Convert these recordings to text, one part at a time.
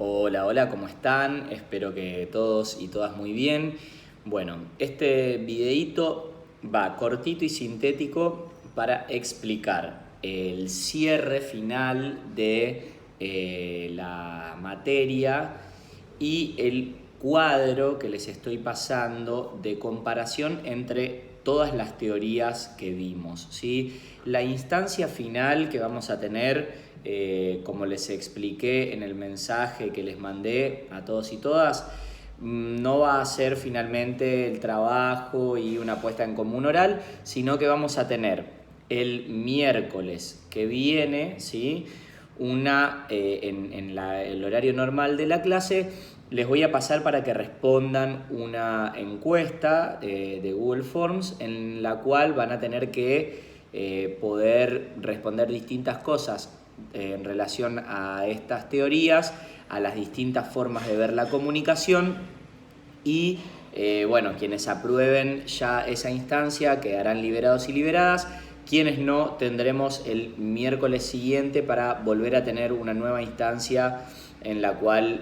Hola, hola, ¿cómo están? Espero que todos y todas muy bien. Bueno, este videíto va cortito y sintético para explicar el cierre final de la materia y el cuadro que les estoy pasando de comparación entre todas las teorías que vimos, ¿sí? La instancia final que vamos a tener, como les expliqué en el mensaje que les mandé a todos y todas, no va a ser finalmente el trabajo y una puesta en común oral, sino que vamos a tener el miércoles que viene, ¿sí? El horario normal de la clase, les voy a pasar para que respondan una encuesta de Google Forms en la cual van a tener que poder responder distintas cosas en relación a estas teorías, a las distintas formas de ver la comunicación y bueno, quienes aprueben ya esa instancia quedarán liberados y liberadas. Quienes no, tendremos el miércoles siguiente para volver a tener una nueva instancia en la cual,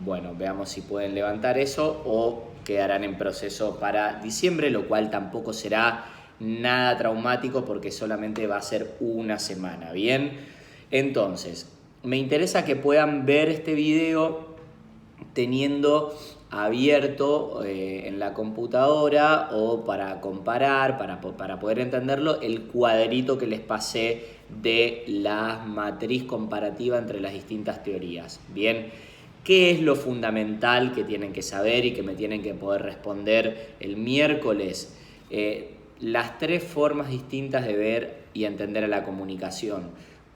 bueno, veamos si pueden levantar eso o quedarán en proceso para diciembre, lo cual tampoco será nada traumático porque solamente va a ser una semana, ¿bien? Entonces, me interesa que puedan ver este video teniendo abierto en la computadora o para comparar, para poder entenderlo, el cuadrito que les pasé de la matriz comparativa entre las distintas teorías. Bien, ¿qué es lo fundamental que tienen que saber y que me tienen que poder responder el miércoles? Las tres formas distintas de ver y entender a la comunicación: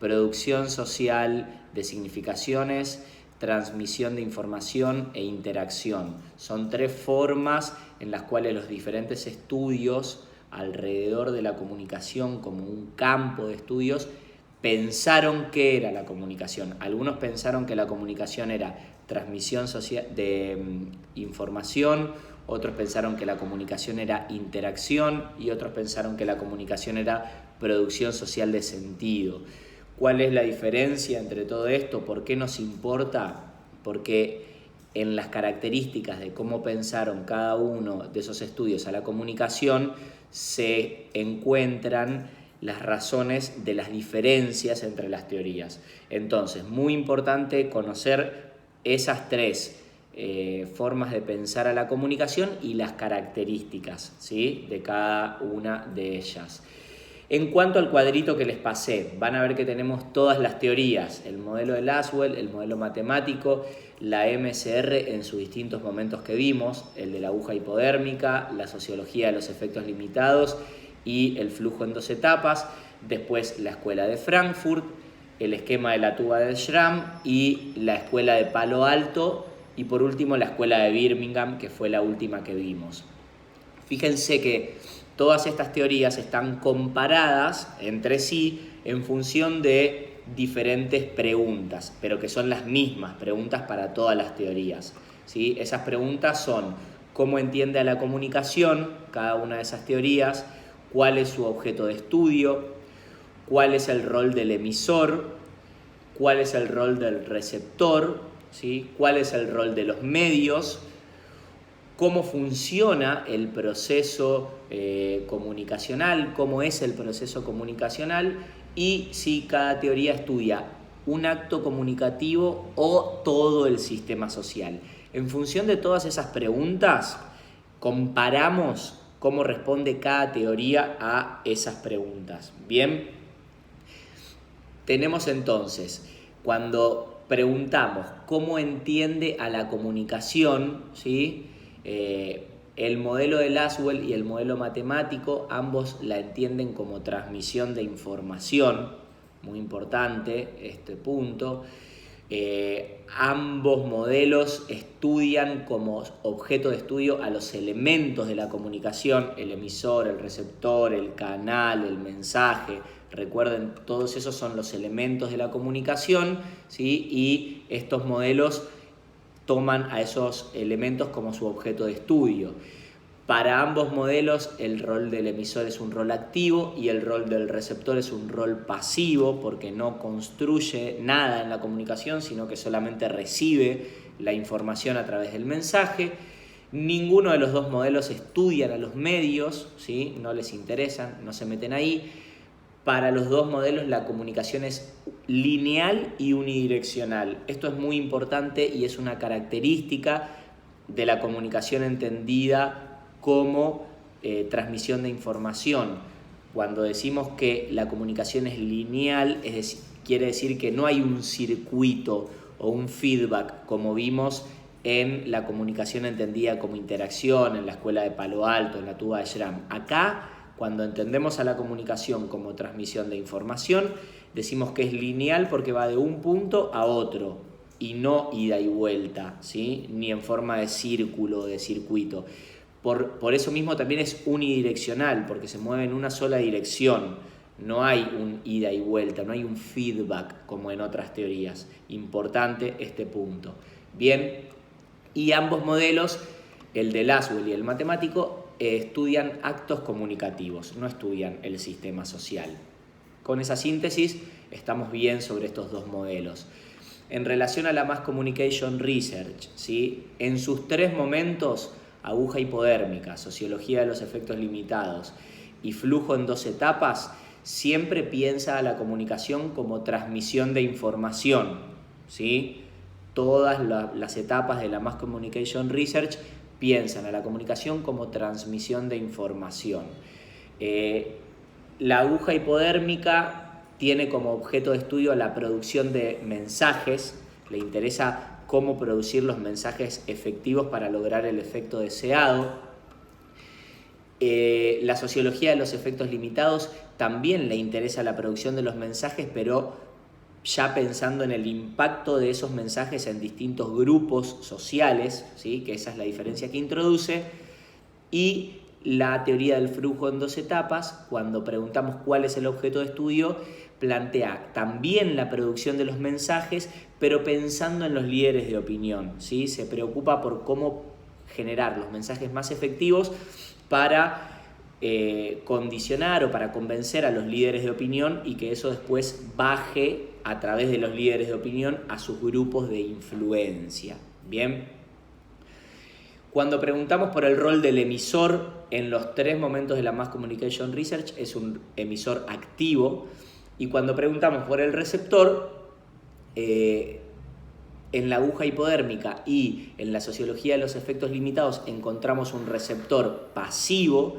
producción social de significaciones, transmisión de información e interacción. Son tres formas en las cuales los diferentes estudios alrededor de la comunicación como un campo de estudios pensaron qué era la comunicación. Algunos pensaron que la comunicación era transmisión de información, otros pensaron que la comunicación era interacción y otros pensaron que la comunicación era producción social de sentido. ¿Cuál es la diferencia entre todo esto? ¿Por qué nos importa? Porque en las características de cómo pensaron cada uno de esos estudios a la comunicación se encuentran las razones de las diferencias entre las teorías. Entonces, muy importante conocer esas tres formas de pensar a la comunicación y las características, ¿sí?, de cada una de ellas. En cuanto al cuadrito que les pasé, van a ver que tenemos todas las teorías: el modelo de Lasswell, el modelo matemático, la MSR en sus distintos momentos que vimos, el de la aguja hipodérmica, la sociología de los efectos limitados y el flujo en dos etapas, después la escuela de Frankfurt, el esquema de la tuba de Schramm y la escuela de Palo Alto, y por último la escuela de Birmingham, que fue la última que vimos. Fíjense que todas estas teorías están comparadas entre sí en función de diferentes preguntas, pero que son las mismas preguntas para todas las teorías, ¿sí? Esas preguntas son: ¿cómo entiende a la comunicación cada una de esas teorías? ¿Cuál es su objeto de estudio? ¿Cuál es el rol del emisor? ¿Cuál es el rol del receptor? ¿Sí? ¿Cuál es el rol de los medios? ¿Cómo funciona el proceso comunicacional? ¿Cómo es el proceso comunicacional? Y si cada teoría estudia un acto comunicativo o todo el sistema social. En función de todas esas preguntas, comparamos cómo responde cada teoría a esas preguntas. Bien, tenemos entonces, cuando preguntamos cómo entiende a la comunicación, ¿sí?, el modelo de Lasswell y el modelo matemático, ambos la entienden como transmisión de información. Muy importante este punto. Ambos modelos estudian como objeto de estudio a los elementos de la comunicación: el emisor, el receptor, el canal, el mensaje. Recuerden, todos esos son los elementos de la comunicación, ¿sí? Y estos modelos toman a esos elementos como su objeto de estudio. Para ambos modelos el rol del emisor es un rol activo y el rol del receptor es un rol pasivo, porque no construye nada en la comunicación, sino que solamente recibe la información a través del mensaje. Ninguno de los dos modelos estudian a los medios, ¿sí? No les interesan, no se meten ahí. Para los dos modelos la comunicación es lineal y unidireccional. Esto es muy importante y es una característica de la comunicación entendida como transmisión de información. Cuando decimos que la comunicación es lineal, quiere decir que no hay un circuito o un feedback como vimos en la comunicación entendida como interacción, en la escuela de Palo Alto, en la tuba de Schramm. Acá, cuando entendemos a la comunicación como transmisión de información, decimos que es lineal porque va de un punto a otro y no ida y vuelta, ¿sí? Ni en forma de círculo o de circuito. Por eso mismo también es unidireccional, porque se mueve en una sola dirección. No hay un ida y vuelta, no hay un feedback como en otras teorías. Importante este punto. Bien, y ambos modelos, el de Laswell y el matemático, estudian actos comunicativos, no estudian el sistema social. Con esa síntesis estamos bien sobre estos dos modelos. En relación a la Mass Communication Research, ¿sí? En sus tres momentos, aguja hipodérmica, sociología de los efectos limitados y flujo en dos etapas, siempre piensa a la comunicación como transmisión de información, ¿sí? Todas las etapas de la Mass Communication Research piensan a la comunicación como transmisión de información. La aguja hipodérmica tiene como objeto de estudio la producción de mensajes, le interesa cómo producir los mensajes efectivos para lograr el efecto deseado. La sociología de los efectos limitados también le interesa la producción de los mensajes, pero ya pensando en el impacto de esos mensajes en distintos grupos sociales, ¿sí? Que esa es la diferencia que introduce. Y la teoría del flujo en dos etapas, cuando preguntamos cuál es el objeto de estudio, plantea también la producción de los mensajes, pero pensando en los líderes de opinión, ¿sí? Se preocupa por cómo generar los mensajes más efectivos para condicionar o para convencer a los líderes de opinión y que eso después baje a través de los líderes de opinión a sus grupos de influencia. Bien. Cuando preguntamos por el rol del emisor en los tres momentos de la Mass Communication Research, es un emisor activo. Y cuando preguntamos por el receptor, en la aguja hipodérmica y en la sociología de los efectos limitados encontramos un receptor pasivo,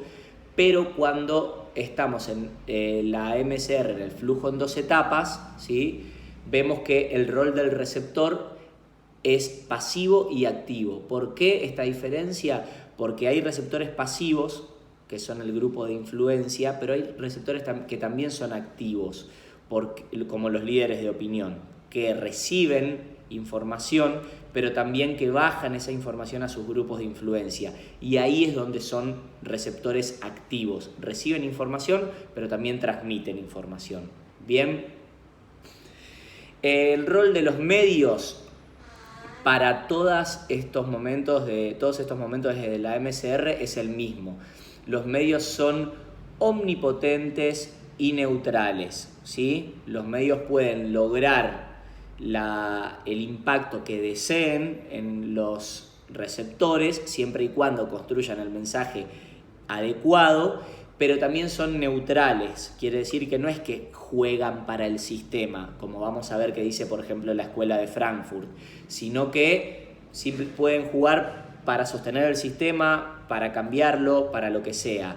pero cuando estamos en la MSR, en el flujo en dos etapas, ¿sí? Vemos que el rol del receptor es pasivo y activo. ¿Por qué esta diferencia? Porque hay receptores pasivos, que son el grupo de influencia, pero hay receptores que también son activos, como los líderes de opinión, que reciben información, pero también que bajan esa información a sus grupos de influencia. Y ahí es donde son receptores activos. Reciben información, pero también transmiten información. Bien. El rol de los medios para todos estos momentos desde la MSR es el mismo. Los medios son omnipotentes y neutrales, ¿sí? Los medios pueden lograr el impacto que deseen en los receptores siempre y cuando construyan el mensaje adecuado, pero también son neutrales. Quiere decir que no es que juegan para el sistema, como vamos a ver que dice por ejemplo la escuela de Frankfurt, sino que pueden jugar para sostener el sistema, para cambiarlo, para lo que sea.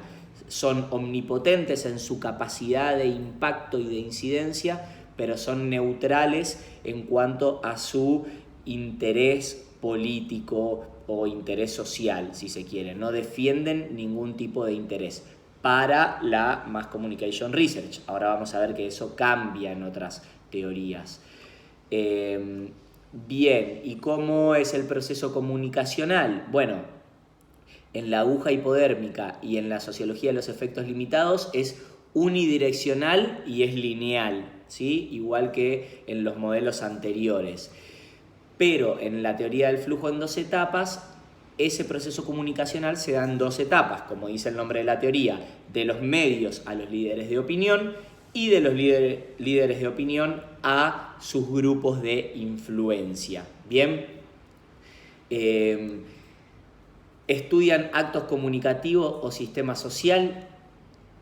Son omnipotentes en su capacidad de impacto y de incidencia, pero son neutrales en cuanto a su interés político o interés social, si se quiere. No defienden ningún tipo de interés para la Mass Communication Research. Ahora vamos a ver que eso cambia en otras teorías. Bien, ¿y cómo es el proceso comunicacional? Bueno, en la aguja hipodérmica y en la sociología de los efectos limitados es unidireccional y es lineal, ¿sí? Igual que en los modelos anteriores. Pero en la teoría del flujo en dos etapas ese proceso comunicacional se da en dos etapas, como dice el nombre de la teoría, de los medios a los líderes de opinión y de los líderes de opinión a sus grupos de influencia. Bien, estudian actos comunicativos o sistema social.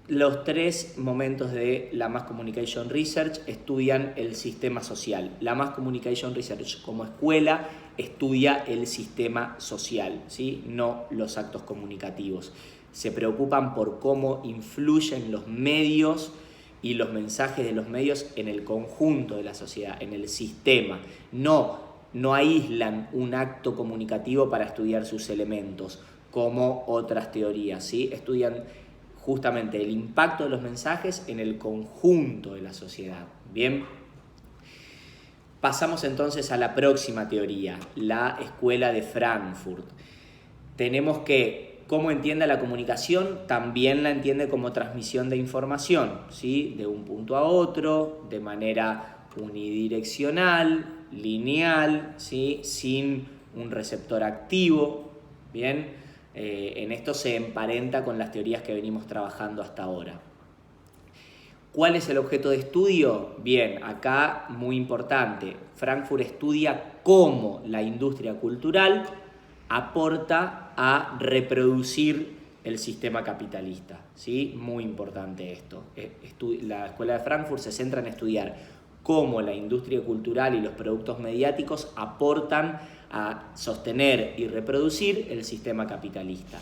Los tres momentos de la Mass Communication Research estudian el sistema social. La Mass Communication Research como escuela estudia el sistema social, ¿sí? No los actos comunicativos. Se preocupan por cómo influyen los medios y los mensajes de los medios en el conjunto de la sociedad, en el sistema. No aíslan un acto comunicativo para estudiar sus elementos, como otras teorías, ¿sí? Estudian justamente el impacto de los mensajes en el conjunto de la sociedad. Bien, pasamos entonces a la próxima teoría, la Escuela de Frankfurt. Tenemos que, ¿cómo entiende la comunicación? También la entiende como transmisión de información, ¿sí? De un punto a otro, de manera unidireccional, lineal, ¿sí? Sin un receptor activo. Bien, en esto se emparenta con las teorías que venimos trabajando hasta ahora. ¿Cuál es el objeto de estudio? Bien, acá muy importante, Frankfurt estudia cómo la industria cultural aporta a reproducir el sistema capitalista, ¿sí? Muy importante esto. La Escuela de Frankfurt se centra en estudiar cómo la industria cultural y los productos mediáticos aportan a sostener y reproducir el sistema capitalista.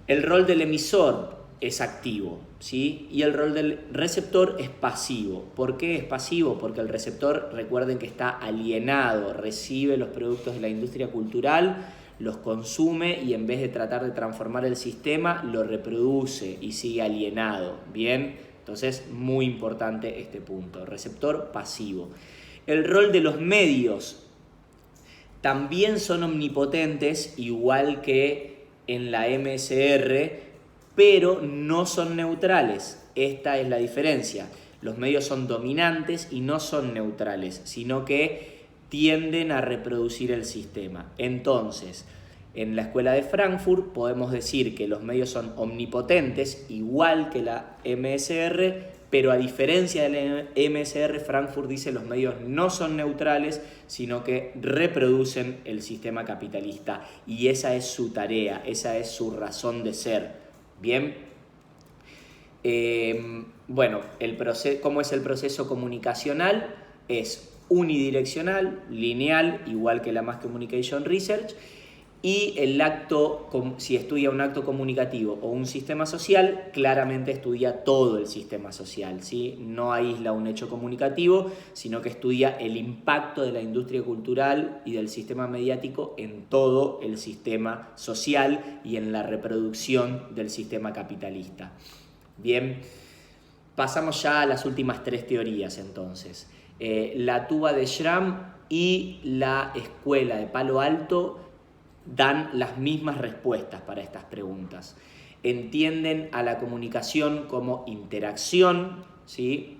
El rol del emisor es activo, ¿sí? Y el rol del receptor es pasivo. ¿Por qué es pasivo? Porque el receptor, recuerden que está alienado, recibe los productos de la industria cultural, los consume y en vez de tratar de transformar el sistema, lo reproduce y sigue alienado. Bien, entonces muy importante este punto, receptor pasivo. El rol de los medios también son omnipotentes, igual que en la MSR, pero no son neutrales. Esta es la diferencia. Los medios son dominantes y no son neutrales, sino que tienden a reproducir el sistema. Entonces, en la Escuela de Frankfurt podemos decir que los medios son omnipotentes, igual que la MSR, pero a diferencia de la MSR, Frankfurt dice que los medios no son neutrales, sino que reproducen el sistema capitalista. Y esa es su tarea, esa es su razón de ser. Bien. Bueno, ¿cómo es el proceso comunicacional? Es unidireccional, lineal, igual que la Mass Communication Research. Y el acto, si estudia un acto comunicativo o un sistema social, claramente estudia todo el sistema social, ¿sí? No aísla un hecho comunicativo, sino que estudia el impacto de la industria cultural y del sistema mediático en todo el sistema social y en la reproducción del sistema capitalista. Bien, pasamos ya a las últimas tres teorías entonces. La tuba de Schramm y la escuela de Palo Alto dan las mismas respuestas para estas preguntas. Entienden a la comunicación como interacción, ¿sí?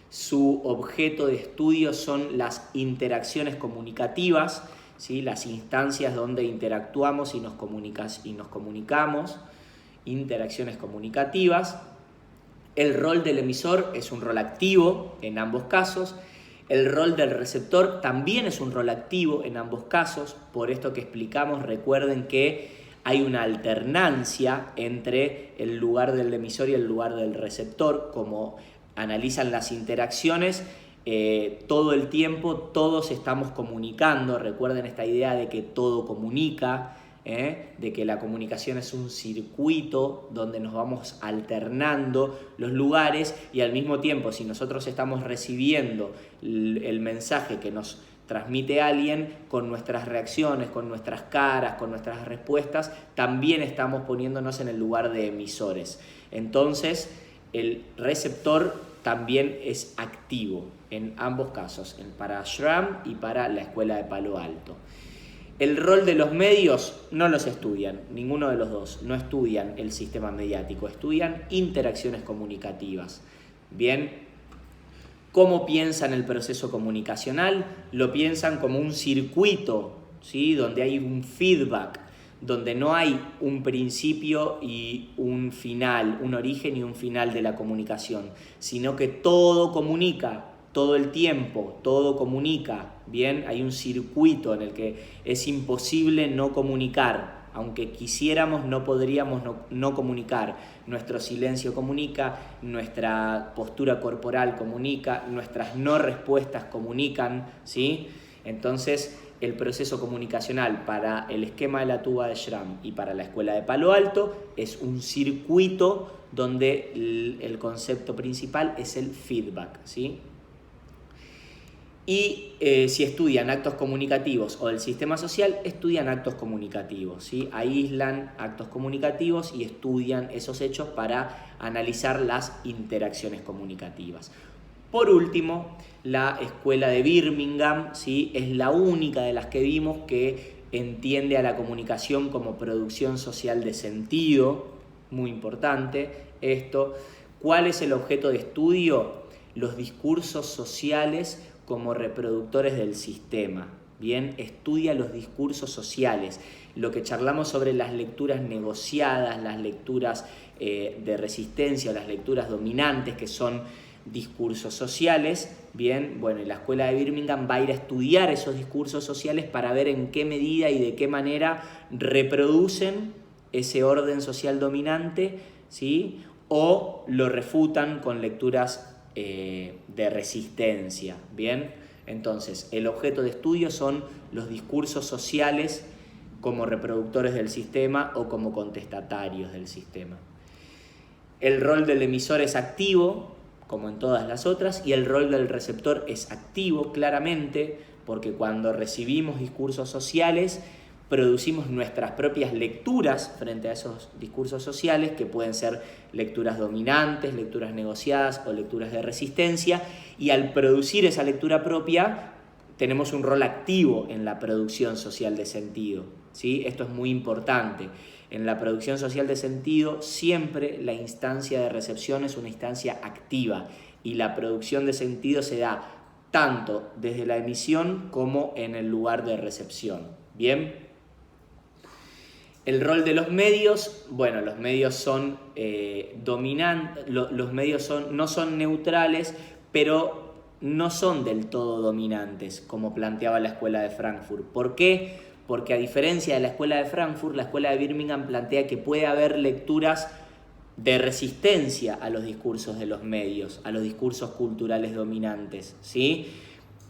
Su objeto de estudio son las interacciones comunicativas, ¿sí? Las instancias donde interactuamos y nos comunicamos, interacciones comunicativas. El rol del emisor es un rol activo en ambos casos. El rol del receptor también es un rol activo en ambos casos. Por esto que explicamos, recuerden que hay una alternancia entre el lugar del emisor y el lugar del receptor. Como analizan las interacciones, todo el tiempo todos estamos comunicando. Recuerden esta idea de que todo comunica, de que la comunicación es un circuito donde nos vamos alternando los lugares y al mismo tiempo, si nosotros estamos recibiendo el mensaje que nos transmite alguien, con nuestras reacciones, con nuestras caras, con nuestras respuestas, también estamos poniéndonos en el lugar de emisores. Entonces, el receptor también es activo en ambos casos, para Schramm y para la Escuela de Palo Alto. El rol de los medios no los estudian, ninguno de los dos, no estudian el sistema mediático, estudian interacciones comunicativas. Bien, ¿cómo piensan el proceso comunicacional? Lo piensan como un circuito, ¿sí? Donde hay un feedback, donde no hay un principio y un final, un origen y un final de la comunicación, sino que todo comunica, todo el tiempo, todo comunica, ¿bien? Hay un circuito en el que es imposible no comunicar, aunque quisiéramos no podríamos no comunicar. Nuestro silencio comunica, nuestra postura corporal comunica, nuestras no respuestas comunican, ¿sí? Entonces, el proceso comunicacional para el esquema de la tuba de Schramm y para la escuela de Palo Alto es un circuito donde el concepto principal es el feedback, ¿sí? Y si estudian actos comunicativos o del sistema social, estudian actos comunicativos, ¿sí? Aíslan actos comunicativos y estudian esos hechos para analizar las interacciones comunicativas. Por último, la escuela de Birmingham, ¿sí? Es la única de las que vimos que entiende a la comunicación como producción social de sentido, muy importante esto. ¿Cuál es el objeto de estudio? Los discursos sociales como reproductores del sistema. Bien, estudia los discursos sociales. Lo que charlamos sobre las lecturas negociadas, las lecturas de resistencia, las lecturas dominantes, que son discursos sociales, bien, bueno, la escuela de Birmingham va a ir a estudiar esos discursos sociales para ver en qué medida y de qué manera reproducen ese orden social dominante, ¿sí? O lo refutan con lecturas de resistencia, ¿bien? Entonces, el objeto de estudio son los discursos sociales como reproductores del sistema o como contestatarios del sistema. El rol del emisor es activo, como en todas las otras, y el rol del receptor es activo, claramente, porque cuando recibimos discursos sociales, producimos nuestras propias lecturas frente a esos discursos sociales, que pueden ser lecturas dominantes, lecturas negociadas o lecturas de resistencia, y al producir esa lectura propia, tenemos un rol activo en la producción social de sentido, ¿sí? Esto es muy importante. En la producción social de sentido, siempre la instancia de recepción es una instancia activa, y la producción de sentido se da tanto desde la emisión como en el lugar de recepción, ¿bien? El rol de los medios, bueno, los medios son dominantes, los medios no son neutrales, pero no son del todo dominantes, como planteaba la escuela de Frankfurt. ¿Por qué? Porque a diferencia de la escuela de Frankfurt, la escuela de Birmingham plantea que puede haber lecturas de resistencia a los discursos de los medios, a los discursos culturales dominantes, ¿sí?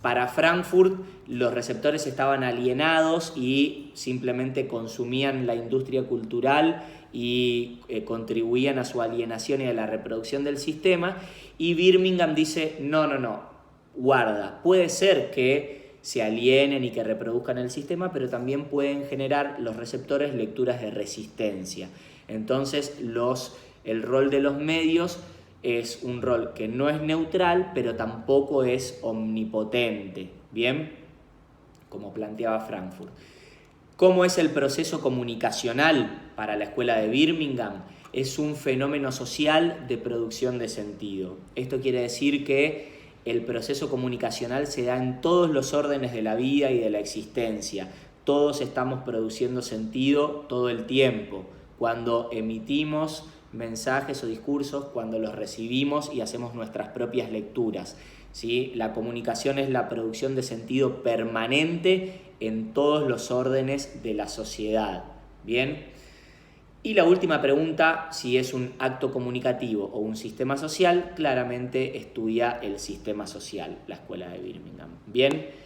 Para Frankfurt, los receptores estaban alienados y simplemente consumían la industria cultural y contribuían a su alienación y a la reproducción del sistema. Y Birmingham dice, no, guarda, puede ser que se alienen y que reproduzcan el sistema, pero también pueden generar los receptores lecturas de resistencia. Entonces, el rol de los medios es un rol que no es neutral, pero tampoco es omnipotente, ¿bien? Como planteaba Frankfurt. ¿Cómo es el proceso comunicacional para la escuela de Birmingham? Es un fenómeno social de producción de sentido. Esto quiere decir que el proceso comunicacional se da en todos los órdenes de la vida y de la existencia. Todos estamos produciendo sentido todo el tiempo. Cuando emitimos mensajes o discursos, cuando los recibimos y hacemos nuestras propias lecturas, ¿sí? La comunicación es la producción de sentido permanente en todos los órdenes de la sociedad, ¿bien? Y la última pregunta, si es un acto comunicativo o un sistema social, claramente estudia el sistema social, la escuela de Birmingham, ¿bien?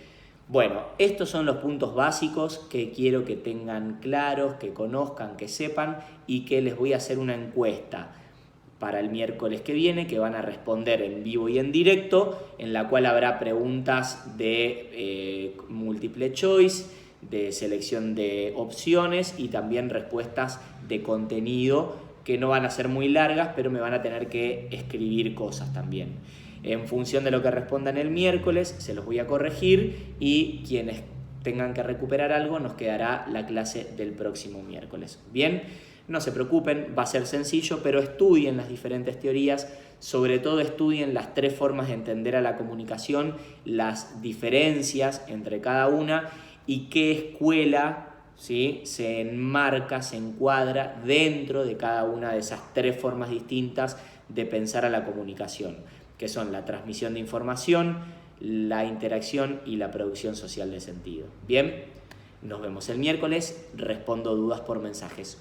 Bueno, estos son los puntos básicos que quiero que tengan claros, que conozcan, que sepan, y que les voy a hacer una encuesta para el miércoles que viene, que van a responder en vivo y en directo, en la cual habrá preguntas de múltiple choice, de selección de opciones y también respuestas de contenido que no van a ser muy largas, pero me van a tener que escribir cosas también. En función de lo que respondan el miércoles, se los voy a corregir, y quienes tengan que recuperar algo, nos quedará la clase del próximo miércoles. Bien, no se preocupen, va a ser sencillo, pero estudien las diferentes teorías, sobre todo estudien las 3 formas de entender a la comunicación, las diferencias entre cada una y qué escuela ¿sí? Se enmarca, se encuadra dentro de cada una de esas 3 formas distintas de pensar a la comunicación, que son la transmisión de información, la interacción y la producción social de sentido. Bien, nos vemos el miércoles, respondo dudas por mensajes.